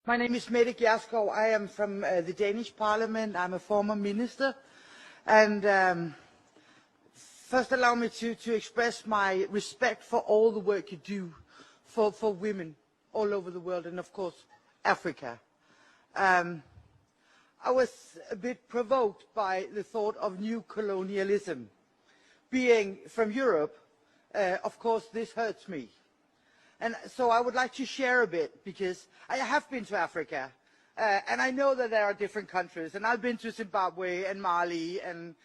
My name is Mette Gjerskov. I am from the Danish Parliament. I'm a former minister. And first allow me to express my respect for all the work you do for women all over the world and, of course, Africa. I was a bit provoked by the thought of new colonialism. Being from Europe, of course, this hurts me. And so I would like to share a bit, because I have been to Africa, and I know that there are different countries, and I've been to Zimbabwe and Mali and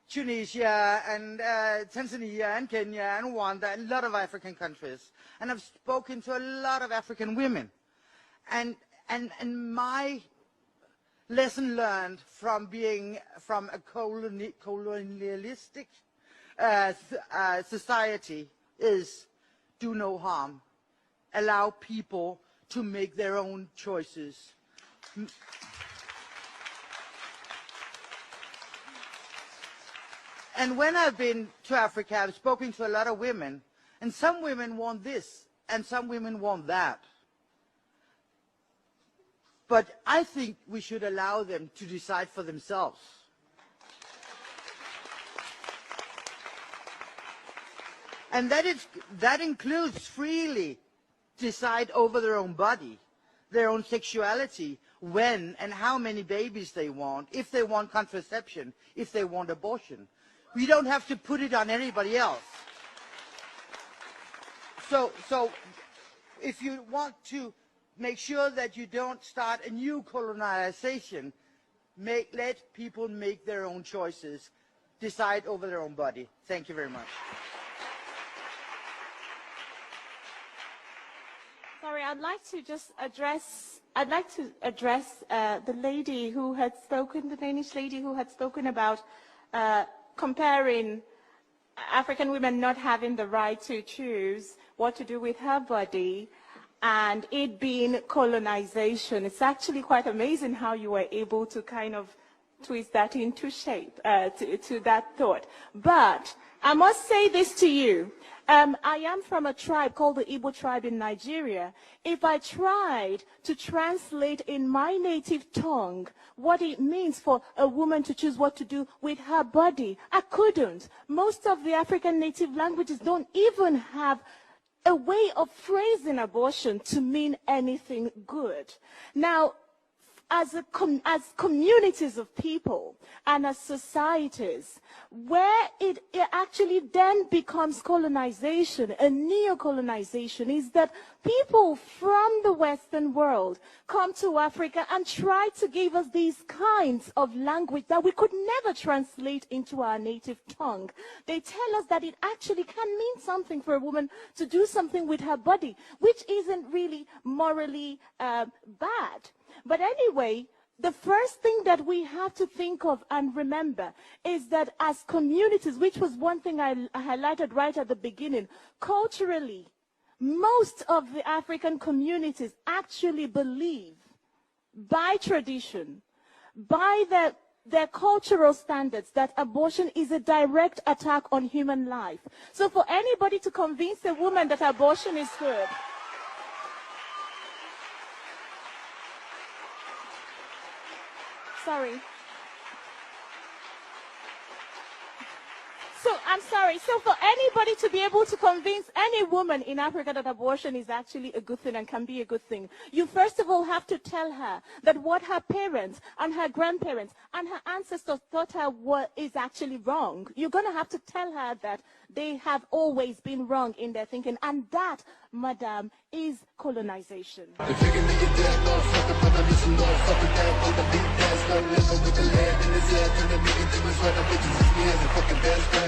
Tunisia and Tanzania and Kenya and Rwanda and a lot of African countries. And I've spoken to a lot of African women. And my lesson learned from being from a colonialistic society is do no harm. Allow people to make their own choices. And when I've been to Africa, I've spoken to a lot of women, and some women want this, and some women want that. But I think we should allow them to decide for themselves. And that includes freely decide over their own body, their own sexuality, when and how many babies they want, if they want contraception, if they want abortion. We don't have to put it on anybody else. So if you want to make sure that you don't start a new colonization, let people make their own choices, decide over their own body. Thank you very much. Sorry, I'd like to address the lady who had spoken, the Danish lady who had spoken about comparing African women not having the right to choose what to do with her body and it being colonization. It's actually quite amazing how you were able to kind of twist that into shape, to that thought. But I must say this to you. I am from a tribe called the Igbo tribe in Nigeria. If I tried to translate in my native tongue what it means for a woman to choose what to do with her body, I couldn't. Most of the African native languages don't even have a way of phrasing abortion to mean anything good. Now, as communities of people and as societies, where it actually then becomes colonization, a neo-colonization, is that people from the Western world come to Africa and try to give us these kinds of language that we could never translate into our native tongue. They tell us that it actually can mean something for a woman to do something with her body, which isn't really morally bad. But anyway, the first thing that we have to think of and remember is that as communities, which was one thing I highlighted right at the beginning, culturally, most of the African communities actually believe, by tradition, by their cultural standards, that abortion is a direct attack on human life. So for anybody to convince a woman that abortion is good, sorry. So, I'm sorry. So for anybody to be able to convince any woman in Africa that abortion is actually a good thing and can be a good thing, you first of all have to tell her that what her parents and her grandparents and her ancestors taught her is actually wrong. You're going to have to tell her that they have always been wrong in their thinking. And that, madam, is colonization. If you can make it dead, motherfucker, but I need some motherfucker that on the beat, that's no living with the land in his head, and the nigga do is right, the bitches is me as a fucking best friend.